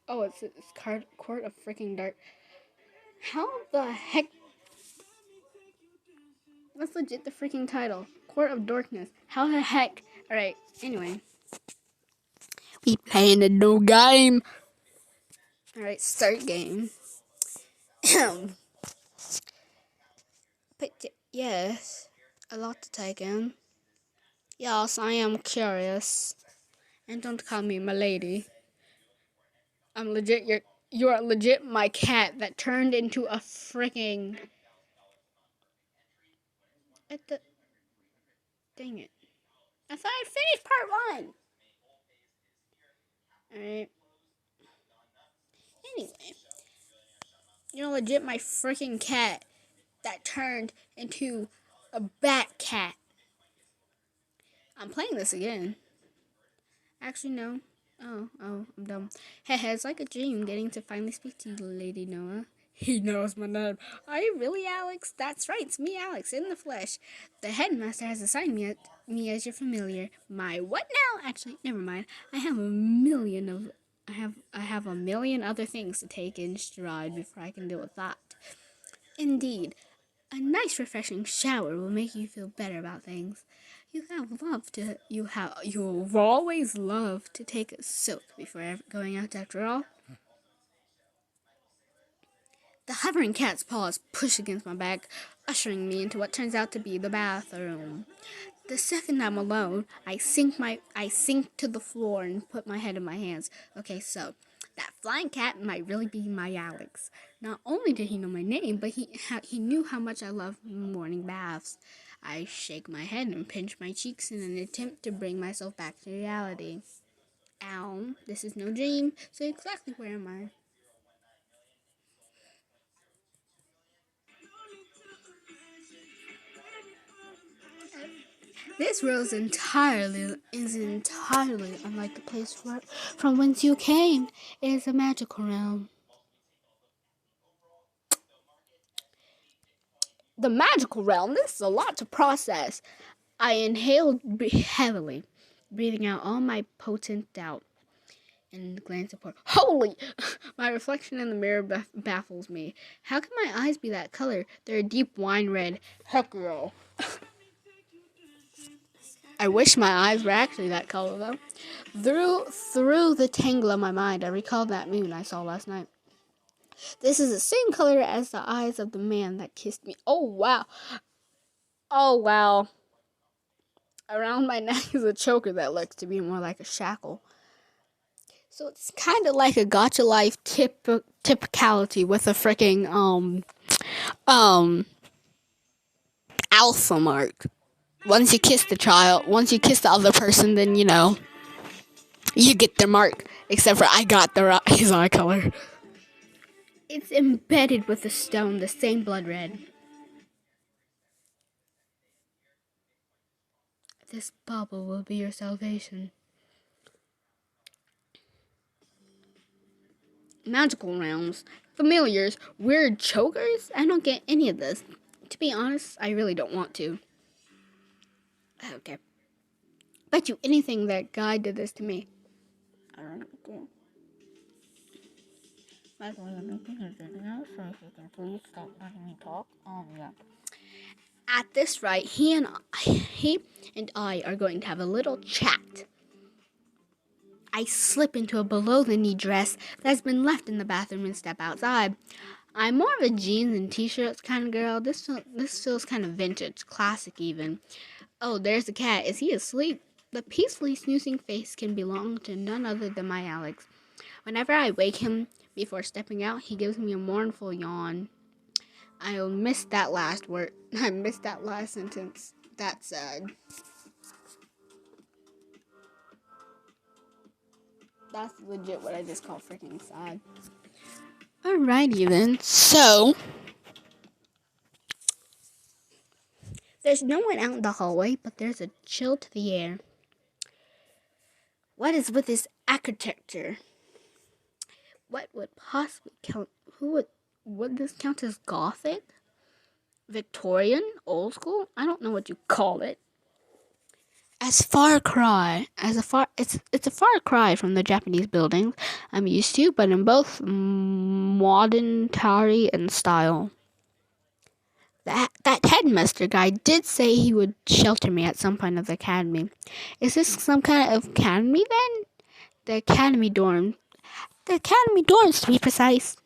Oh, it's Court of freaking Dark. How the heck? That's legit the freaking title. Court of Darkness. How the heck? Alright, anyway. We playing a new game. Alright, start game. But yes, a lot to take in. Yes, I am curious. And don't call me my lady. I'm legit you're legit my cat that turned into a freaking at the dang it. I thought I finished part 1. Alright. Anyway. You're legit my freaking cat that turned into a bat cat. I'm playing this again. Actually, no. Oh, I'm dumb. Hehe, it's like a dream getting to finally speak to you, Lady Noah. He knows my name. Are you really Alex? That's right, it's me, Alex, in the flesh. The headmaster has assigned me as your familiar. My what now? Actually, never mind. I have a million other things to take in stride before I can deal with that. Indeed, a nice refreshing shower will make you feel better about things. You've always loved to take a soak before going out after all. The hovering cat's paws push against my back, ushering me into what turns out to be the bathroom. The second I'm alone, I sink to the floor and put my head in my hands. Okay, so that flying cat might really be my Alex. Not only did he know my name, but he knew how much I love morning baths. I shake my head and pinch my cheeks in an attempt to bring myself back to reality. Ow, this is no dream, so exactly where am I? This world is entirely unlike the place from whence you came. It is a magical realm. The magical realm, this is a lot to process. I inhaled heavily, breathing out all my potent doubt, and glanced upward. Holy! My reflection in the mirror baffles me. How can my eyes be that color? They're a deep wine red. Heck no. I wish my eyes were actually that color, though. Through the tangle of my mind, I recalled that moon I saw last night. This is the same color as the eyes of the man that kissed me. Oh, wow. Oh, wow. Around my neck is a choker that looks to be more like a shackle. So it's kind of like a Gotcha Life typicality with a freaking, alpha mark. Once you kiss the other person, then, you get their mark. Except for I got his eye color. It's embedded with the stone, the same blood red. This bauble will be your salvation. Magical realms, familiars, weird chokers? I don't get any of this. To be honest, I really don't want to. Okay. Bet you anything that guy did this to me. I don't know. Michael, you're making anything else, so if you can please stop letting me talk. Yeah. At this rate, he and I are going to have a little chat. I slip into a below-the-knee dress that's been left in the bathroom and step outside. I'm more of a jeans and t-shirts kind of girl. This feels kind of vintage, classic even. Oh, there's the cat. Is he asleep? The peacefully snoozing face can belong to none other than my Alex. Whenever I wake him before stepping out, he gives me a mournful yawn. I'll miss that last word. I missed that last sentence. That's sad. That's legit what I just call freaking sad. Alrighty then. So, there's no one out in the hallway, but there's a chill to the air. What is with this architecture? What would possibly count? Would this count as Gothic? Victorian? Old school? I don't know what you call it. It's a far cry from the Japanese buildings I'm used to, but in both modern Tari and style. That headmaster guy did say he would shelter me at some point of the academy. Is this some kind of academy then? The academy dorm. The academy dorms, to be precise.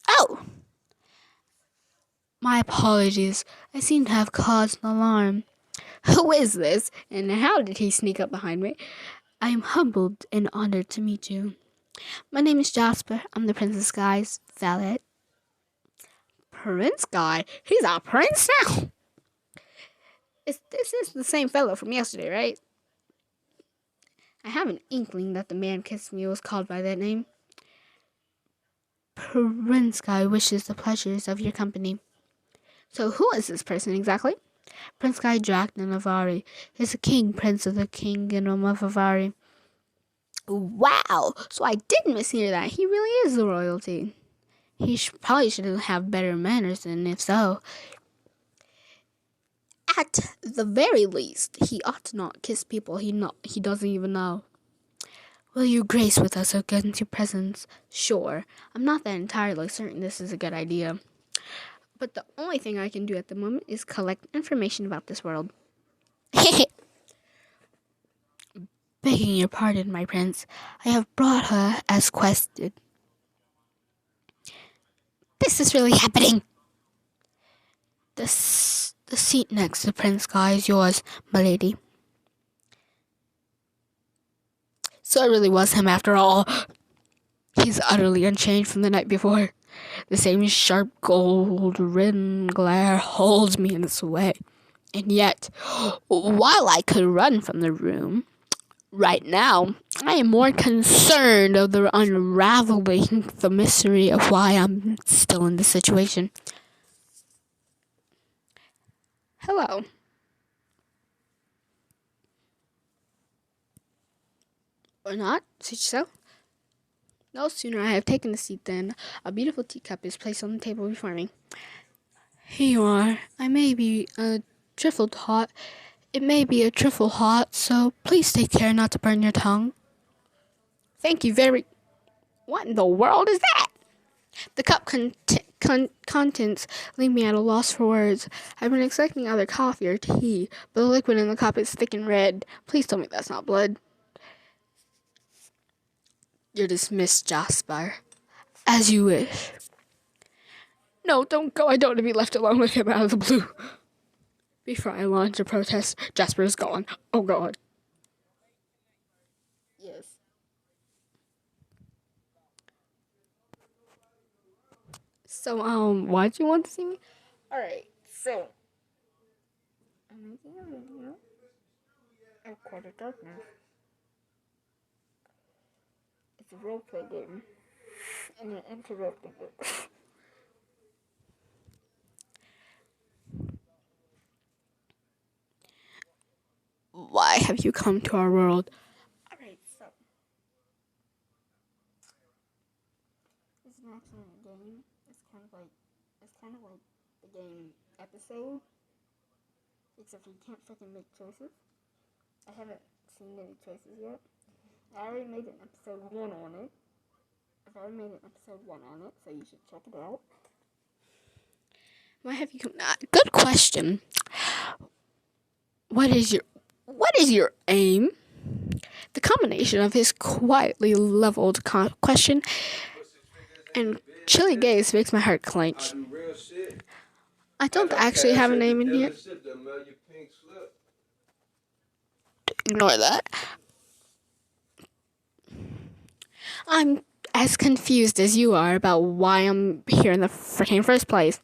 Oh, my apologies. I seem to have caused an alarm. Who is this, and how did he sneak up behind me? I am humbled and honored to meet you. My name is Jasper. I'm the Princess Guy's valet. Prince Guy? He's a prince now? This is the same fellow from yesterday, right? I have an inkling that the man kissed me was called by that name. Prince Guy wishes the pleasures of your company. So who is this person exactly? Prince Guy Dracna Navari is the king, prince of the kingdom of Avari. Wow! So I did mishear that. He really is the royalty. He probably should have better manners, and if so, at the very least, he ought to not kiss people he doesn't even know. Will you grace with us against your presence? Sure. I'm not that entirely certain this is a good idea. But the only thing I can do at the moment is collect information about this world. Begging your pardon, my prince, I have brought her as quested. This is really happening. The seat next to Prince Guy is yours, my lady. So it really was him after all. He's utterly unchanged from the night before. The same sharp gold-rimmed glare holds me in its way. And yet, while I could run from the room, right now, I am more concerned of the unraveling the mystery of why I'm still in this situation. Hello. Or not, suit yourself. No sooner I have taken the seat than a beautiful teacup is placed on the table before me. Here you are. I may be a trifle hot. It may be a trifle hot, so please take care not to burn your tongue. Thank you very... What in the world is that? The cup contents leave me at a loss for words. I've been expecting either coffee or tea, but the liquid in the cup is thick and red. Please tell me that's not blood. You're dismissed, Jasper. As you wish. No, don't go. I don't want to be left alone with him out of the blue. Before I launch a protest, Jasper is gone. Oh, God. Yes. So, why'd you want to see me? Alright, so. I'm making a video of Court of Darkness. It's a roleplay game. And you're interrupting it. Why have you come to our world? Alright, so. It's an action game. It's kind of like the game episode. Except you can't freaking make choices. I haven't seen any choices yet. I already made an episode 1 on it. I've already made an episode 1 on it, so you should check it out. Why have you come? Good question. What is your aim? The combination of his quietly leveled question and chilly gaze makes my heart clench. I don't actually have a name in here. Ignore that. I'm as confused as you are about why I'm here in the freaking first place.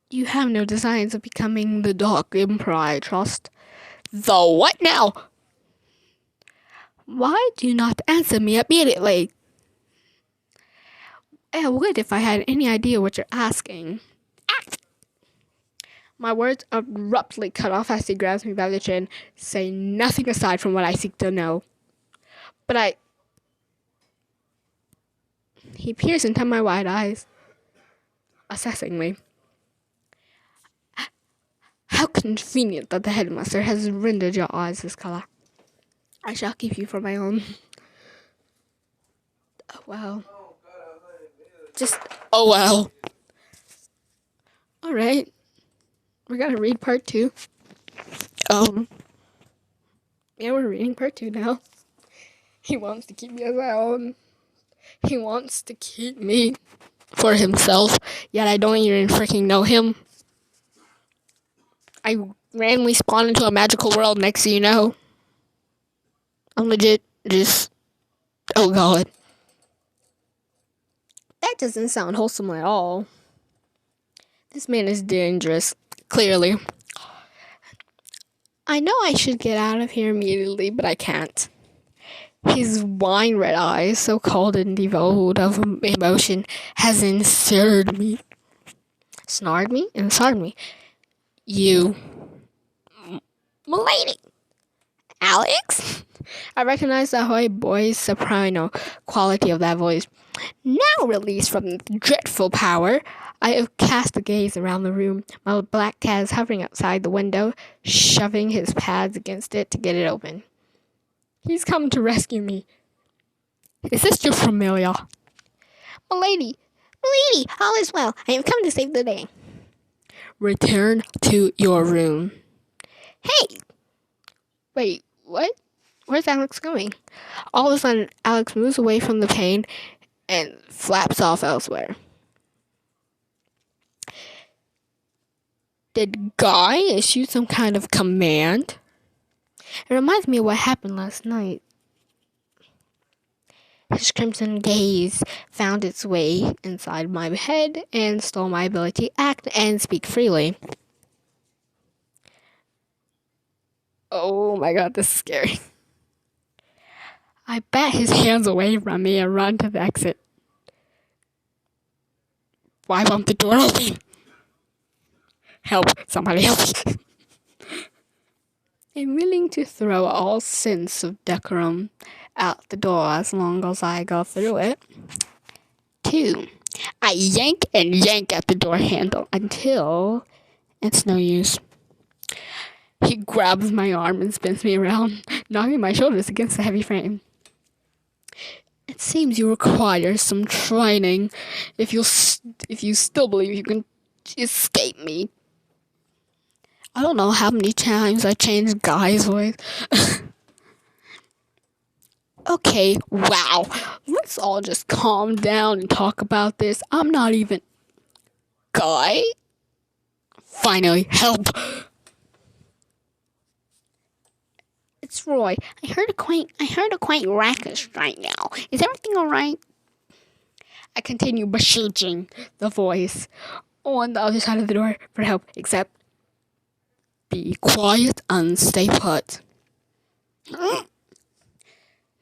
You have no designs of becoming the Dark Emperor, I trust. The what now? Why do you not answer me immediately? I would if I had any idea what you're asking. My words abruptly cut off as he grabs me by the chin. Say nothing aside from what I seek to know. But He peers into my wide eyes, assessing me. How convenient that the headmaster has rendered your eyes this color. I shall keep you for my own. Oh, well. Oh, well. Alright. We're gonna read part 2. Yeah, we're reading part 2 now. He wants to keep me as my own. He wants to keep me for himself, yet I don't even freaking know him. I randomly spawn into a magical world next to you know. I'm legit just... Oh, God. That doesn't sound wholesome at all. This man is dangerous, clearly. I know I should get out of here immediately, but I can't. His wine red eyes, so cold and devoid of emotion, has ensnared me. Snarred me? Ensnared me. You. Milady! Alex? I recognize the high boy's soprano quality of that voice. Now released from the dreadful power, I have cast a gaze around the room. My black cat is hovering outside the window, shoving his pads against it to get it open. He's come to rescue me. Is this your familiar? Milady, all is well. I have come to save the day. Return to your room. Hey! Wait, what? Where's Alex going? All of a sudden, Alex moves away from the pane and flaps off elsewhere. Did Guy issue some kind of command? It reminds me of what happened last night. His crimson gaze found its way inside my head and stole my ability to act and speak freely. Oh my God, this is scary. I bat his hands away from me and run to the exit. Why won't the door open? Help, somebody help me. I'm willing to throw all sense of decorum out the door as long as I go through it. 2. I yank and yank at the door handle until it's no use. He grabs my arm and spins me around, knocking my shoulders against the heavy frame. It seems you require some training if you still believe you can escape me. I don't know how many times I changed Guy's voice. Okay, wow. Let's all just calm down and talk about this. I'm not even... Guy? Finally, help! It's Roy. I heard a quaint racket right now. Is everything alright? I continue besieging the voice on the other side of the door for help, except be quiet and stay put.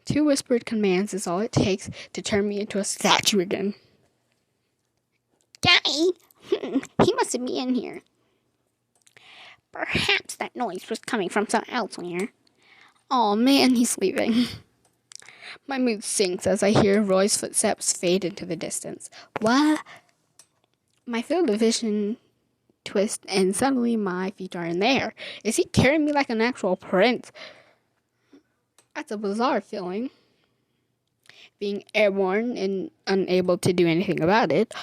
2 whispered commands is all it takes to turn me into a statue again. Daddy, he mustn't be in here. Perhaps that noise was coming from somewhere elsewhere. Oh man, he's leaving. My mood sinks as I hear Roy's footsteps fade into the distance. What? My field of vision twists and suddenly my feet are in the air. Is he carrying me like an actual prince? That's a bizarre feeling. Being airborne and unable to do anything about it.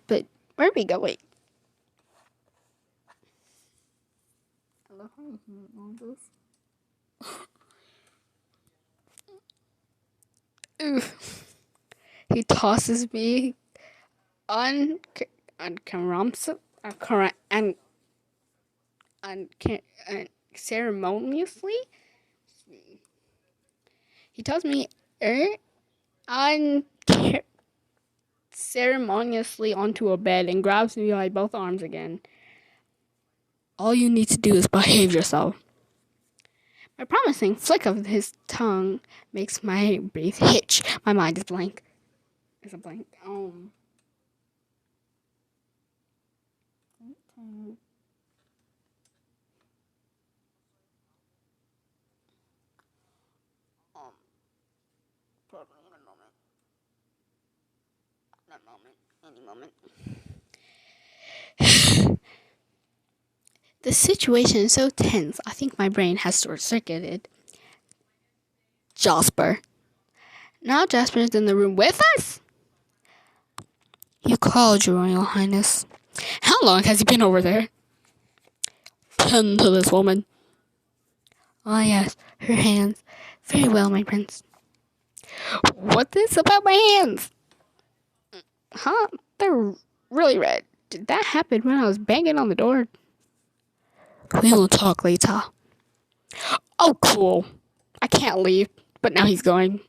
But where are we going? I love how you all this. He tosses me ceremoniously. He tells me unceremoniously onto a bed and grabs me by both arms again. All you need to do is behave yourself. A promising flick of his tongue makes my breath hitch. My mind is blank. It's a blank. Probably in a moment. Any moment. The situation is so tense, I think my brain has short-circuited. Jasper. Now Jasper is in the room with us? You called, Your Royal Highness. How long has he been over there? Tend to this woman. Ah, yes, her hands. Very well, my prince. What's this about my hands? Huh? They're really red. Did that happen when I was banging on the door? We will talk later. Oh, cool. I can't leave, but now he's going.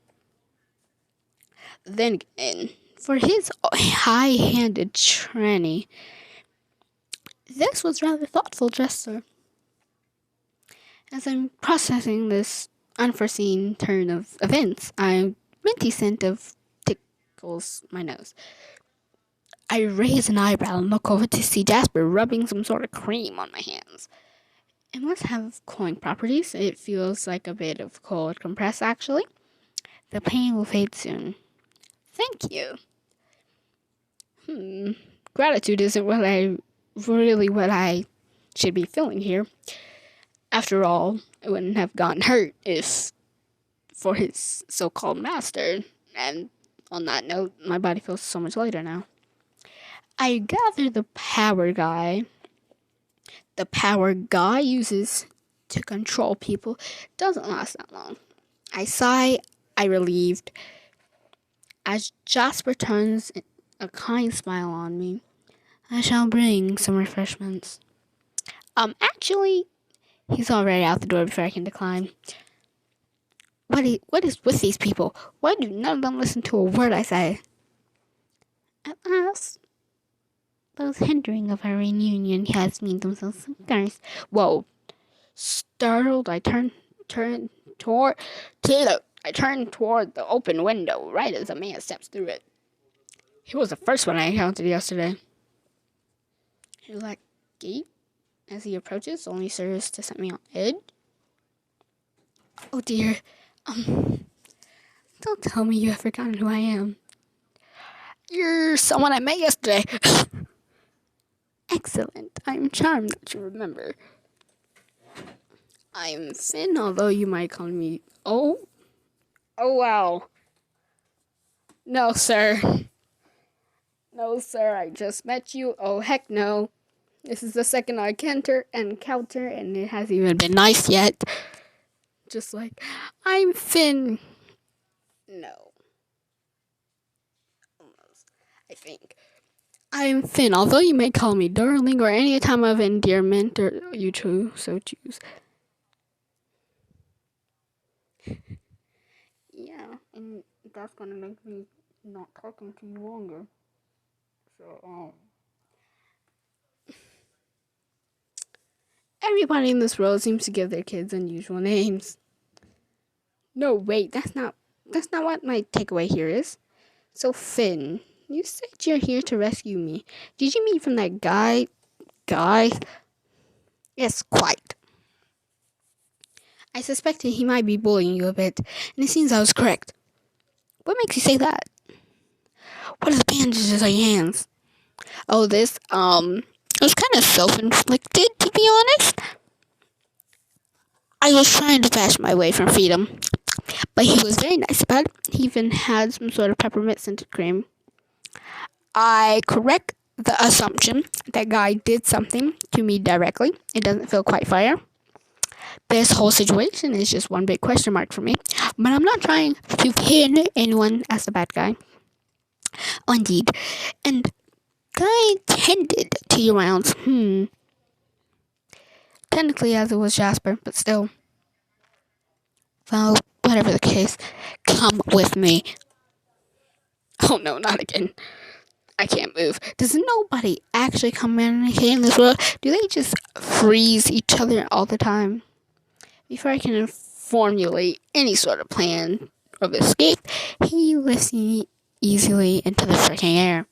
Then again, for his high-handed tranny, this was rather thoughtful gesture. As I'm processing this unforeseen turn of events, a minty scent of tickles my nose. I raise an eyebrow and look over to see Jasper rubbing some sort of cream on my hands. It must have cooling properties. It feels like a bit of cold compress, actually. The pain will fade soon. Thank you. Gratitude isn't what I should be feeling here. After all, I wouldn't have gotten hurt if for his so-called master. And on that note, my body feels so much lighter now. I gather the power guy uses to control people doesn't last that long. I sigh, I relieved, as Jasper turns a kind smile on me. I shall bring some refreshments. Actually, he's already out the door before I can decline. What is with these people? Why do none of them listen to a word I say? At last, those hindering of our reunion has made themselves scarce. Whoa. Startled, I turned toward the open window right as a man steps through it. He was the first one I encountered yesterday. His like gait as he approaches only serves to set me on edge. Oh dear. Don't tell me you have forgotten who I am. You're someone I met yesterday. Excellent. I'm charmed that you remember. I'm Finn, although you might call me... Oh, wow. No, sir. No, sir, I just met you. Oh, heck no. This is the second encounter, and it hasn't even been nice yet. Just like, I'm Finn. No. Almost, I think. I'm Finn, although you may call me darling or any time of endearment or you so choose. Yeah, and that's gonna make me not talking to you longer. So, everybody in this world seems to give their kids unusual names. No, wait, that's not what my takeaway here is. So, Finn, you said you're here to rescue me. Did you mean from that guy? Yes, quite. I suspected he might be bullying you a bit, and it seems I was correct. What makes you say that? What are the bandages on your hands? Oh, this, it was kind of self-inflicted, to be honest. I was trying to fashion my way from freedom, but he was very nice about it. He even had some sort of peppermint scented cream. I correct the assumption that guy did something to me directly. It doesn't feel quite fair. This whole situation is just one big question mark for me, but I'm not trying to pin anyone as the bad guy. Oh, indeed. And guy tended to your rounds. Technically, as it was Jasper, but still. Well, whatever the case, come with me. Oh no, not again. I can't move. Does nobody actually communicate in this world? Do they just freeze each other all the time? Before I can formulate any sort of plan of escape, he lifts me easily into the freaking air.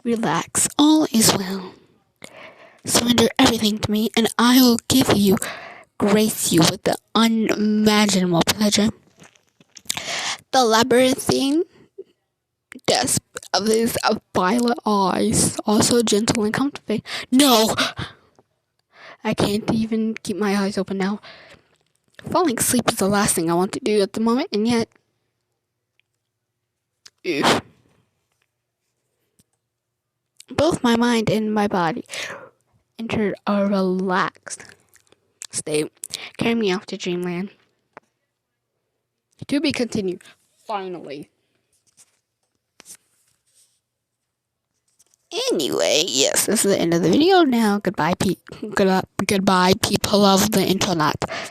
Relax, all is well. Surrender everything to me, and I will grace you with the unimaginable pleasure. The labyrinthine desk of his violet eyes, also gentle and comforting. No! I can't even keep my eyes open now. Falling asleep is the last thing I want to do at the moment, and yet... Oof. Both my mind and my body entered a relaxed state, carrying me off to dreamland. To be continued. Finally. Anyway, yes, this is the end of the video now. Goodbye, people of the internet.